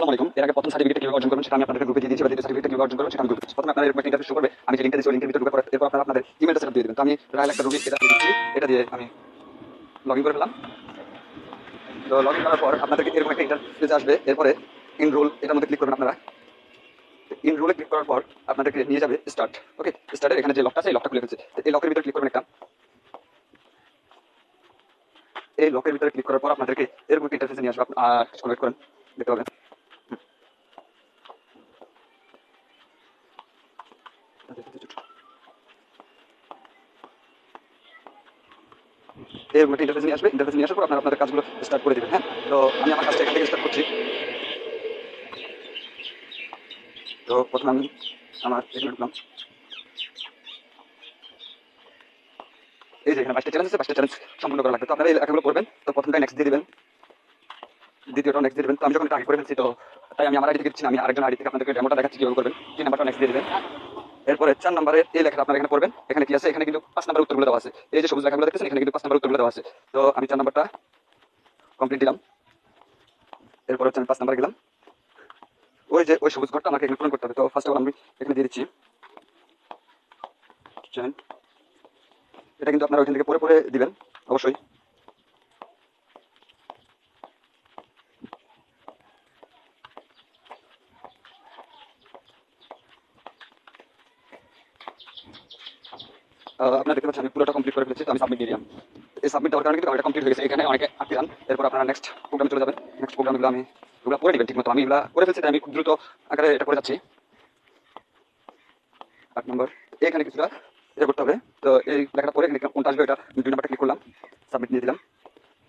আসসালামু আলাইকুম। এর আগে প্রথম সার্টিফিকেট কিভাবে অর্জন করবেন সেটা আমি আপনাদের গ্রুপে দিয়ে দিয়েছি, বা দ্বিতীয় সার্টিফিকেট কিভাবে অর্জন করবেন সেটা আমি গ্রুপে। প্রথমে আপনারা এরকম একটা ইন্টারফেস শো করবে, আমি যে লিংকটা দিয়েছি ওই লিংকের ভিতরে ঢুকে পরে এরপর আপনারা আপনাদের ইমেলটা সেটআপ দিয়ে দিবেন। তো আমি রায়াল একটা রুবি এটা দিয়ে দিচ্ছি, এটা দিয়ে আমি লগইন করে ফেললাম। তো লগইন করার পর আপনাদেরকে এরকম একটা ইন্টারফেস আসবে, এরপরে ইনরোল এটার মধ্যে ক্লিক করবেন আপনারা। ইনরোলে ক্লিক করার পর আপনাদেরকে নিয়ে যাবে স্টার্ট। ওকে, স্টার্টের এখানে যে লকটা আছে এই লকটা খুলে ফেলছে, এই লকের ভিতরে ক্লিক করবেন একটা। এই লকের ভিতরে ক্লিক করার পর আপনাদেরকে এরকম একটা ইন্টারফেসে নিয়ে আসবে, কিছুক্ষণ ওয়েট করেন, দেখতে পাবেন। এরকম একটা ইন্টারফেস নিয়ে আসবে, ইন্টারফেস নিয়ে আসার পর আপনারা আপনাদের কাজগুলো স্টার্ট করে দিবেন। হ্যাঁ, তো আমি আমার কাজটা এখান থেকে স্টার্ট করছি। তো প্রথমে আমি আমার এখানে ঢুকলাম, এই যে এখানে 5টা চ্যালেঞ্জ আছে, 5টা চ্যালেঞ্জ সম্পূর্ণ করা লাগবে। তো আপনারা এই লেখাগুলো করবেন। তো প্রথমটা নেক্সট দিয়ে দিবেন, দ্বিতীয়টাও নেক্সট দিয়ে দিবেন। তো আমি যখন এটা আগে করে ফেলছি, তো তাই আমি আমার আইডি থেকে দিচ্ছি না, আমি আরেকজন আইডি থেকে আপনাদেরকে ডেমোটা দেখাচ্ছি কিভাবে করবেন। 3 নাম্বারটা নেক্সট দিয়ে দিবেন। এরপরে 4 নাম্বারের এই লেখাটা আপনারা এখানে পড়বেন। এখানে কি আছে, এখানে কিন্তু 5 নাম্বার উত্তরগুলো দেওয়া আছে। এই যে সবুজ লেখাগুলো দেখতেছেন, এখানে কিন্তু 5 নাম্বার উত্তরগুলো দেওয়া আছে। তো আমি 4 নাম্বারটা কমপ্লিট দিলাম। এরপর হচ্ছে আমি 5 নাম্বার গেলাম, ওই যে ওই সবুজ ঘরটা আমাকে এখানে পূরণ করতে হবে। তো ফার্স্ট অফ অল আমি এখানে দিয়ে দিচ্ছি। এটা কিন্তু আপনারা ওইখান থেকে পড়ে পড়ে দিবেন অবশ্যই। আপনারা দেখতে পাচ্ছেন আমি পুরোটা কমপ্লিট করে ফেলেছি। তো আমি সাবমিট দিয়ে দিলাম। এই সাবমিট দেওয়ার কারণে কিন্তু এটা কমপ্লিট হয়ে গেছে। এখানে অনেকে আটকে যান, এরপর আপনারা নেক্সট প্রোগ্রামে চলে যাবেন। নেক্সট প্রোগ্রামগুলো আমি এগুলো করে নেবেন ঠিক মতো। আমি এগুলো করে ফেলছি, তাই আমি খুব দ্রুত আকারে এটা করে যাচ্ছি। 8 নম্বর এখানে কিছুটা এটা করতে হবে। তো এই লেখাটা পরে এখানে কোনটা আসবে এটা 2 নাম্বারটা ক্লিক করলাম, সাবমিট দিয়ে দিলাম।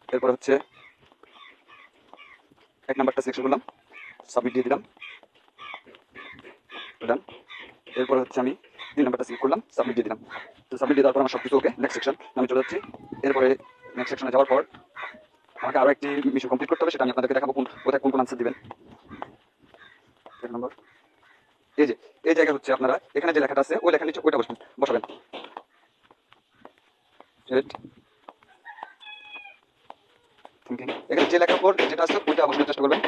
এরপর হচ্ছে 1 নাম্বারটা সিলেকশন করলাম, সাবমিট দিয়ে দিলাম, ডান। এরপর হচ্ছে আমি 3 নাম্বারটা সিলেক্ট করলাম, সাবমিট দিয়ে দিলাম। তো সাবমিট দিয়ে দেওয়ার পর আমার সব কিছু ওকে, নেক্সট সেকশন আমি চলে যাচ্ছি। এরপরে নেক্সট সেকশনে যাওয়ার পর আমাকে আরো একটি মিশন কমপ্লিট করতে হবে, সেটা আমি আপনাদেরকে দেখাবো কোথায় কোন কোন আনসার দিবেন। 1 নম্বর এই যে এই জায়গা হচ্ছে আপনারা এখানে যে লেখাটা আছে ওই লেখার নিচে ওইটা বসাবেন। থিঙ্কিং এখানে যে লেখার পর যেটা আছে ওইটা বসানোর চেষ্টা করবেন।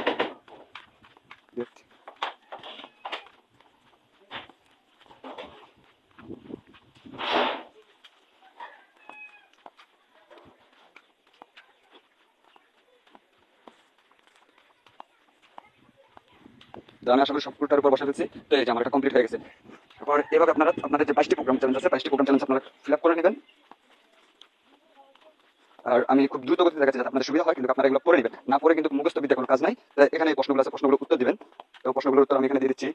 তো আমি আশা করি সবটার উপর বসা ফেলছি। তো এই যে আমার এটা কমপ্লিট হয়ে গেছে। তারপর এভাবে আপনারা আপনাদের যে 22টি প্রোগ্রাম চ্যালেঞ্জ আছে 22টি প্রোগ্রাম চ্যালেঞ্জ আপনারা ফিল আপ করে নেবেন। আর আমি খুব দ্রুত গতিতে দেখাচ্ছি যাতে আপনাদের সুবিধা হয়, কিন্তু আপনারা এগুলো পড়ে নেবেন, না পড়ে কিন্তু মুখস্থ বিদ্যা কোনো কাজ নাই। এখানে এই প্রশ্নগুলো আছে, প্রশ্নগুলো উত্তর দিবেন। তো প্রশ্নগুলোর উত্তর আমি এখানে দিয়ে দিচ্ছি।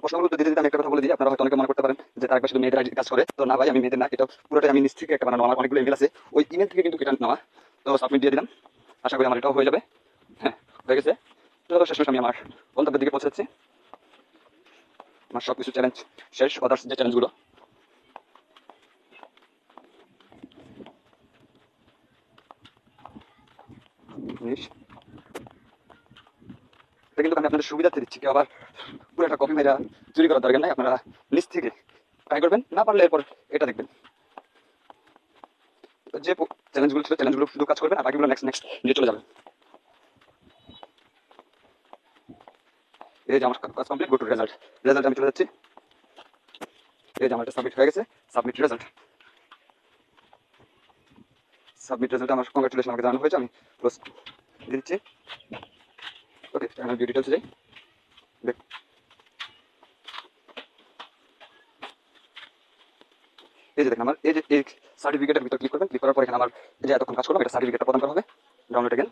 প্রশ্নগুলো উত্তর দিতে দিতে আমি একটা কথা বলে দিই, আপনারা হয়তো অনেকে মনে করতে পারেন যে তার একবার শুধু মেয়েদের কাজ করে। তো না ভাই, আমি মেয়েদের না, এটা পুরোটাই আমি নিজ থেকে একটা বানানো। আমার অনেকগুলো ইমেল আছে, ওই ইমেল থেকে কিন্তু এটা নেওয়া। তো সাবমিট দিয়ে দিলাম, আশা করি আমার এটাও হয়ে যাবে। হ্যাঁ, হয়ে গেছে। তো শেষমেশ আমি আমার গন্তব্যের দিকে পৌঁছাচ্ছি। আমার সব কিছু চ্যালেঞ্জ শেষ, আদার্স যে চ্যালেঞ্জগুলো। এটা কিন্তু আমি আপনাদের সুবিধাতে দিচ্ছি, কেউ আবার পুরো একটা কপি মেরা চুরি করার দরকার নাই। আপনারা নিজ থেকে ট্রাই করবেন, না পারলে এরপর এটা দেখবেন। যে চ্যালেঞ্জগুলো ছিল চ্যালেঞ্জগুলো শুধু কাজ করবেন, আর বাকিগুলো নেক্সট নেক্সট নিয়ে চলে যাবেন। এই যে আমার কাজ complete, go to result. Result আমি চলে যাচ্ছি। এই যে আমার এটা সাবমিট হয়ে গেছে, সাবমিট রেজাল্ট। সাবমিট রেজাল্ট আমার কংগ্রাচুলেশন আমাকে জানানো হয়েছে, আমি ক্লোজ দিয়ে দিচ্ছি। ওকে, আমি ভিউ ডিটেলসে যাই। দেখ, এই যে দেখেন আমার এই যে এই সার্টিফিকেটের ভিতর ক্লিক করবেন। ক্লিক করার পর এখানে আমার এই যে এতক্ষণ কাজ করলাম এটা সার্টিফিকেটটা প্রদান করা হবে। Download again.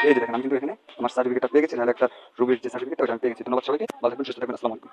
এই যে দেখেন আমি কিন্তু এখানে আমার সার্টিফিকেটটা পেয়ে গেছি, নাহলে একটা রুবির যে সার্টিফিকেট ওটা আমি পেয়ে গেছি। ধন্যবাদ সবাইকে, ভালো থাকবেন, সুস্থ থাকবেন, আসসালামু আলাইকুম।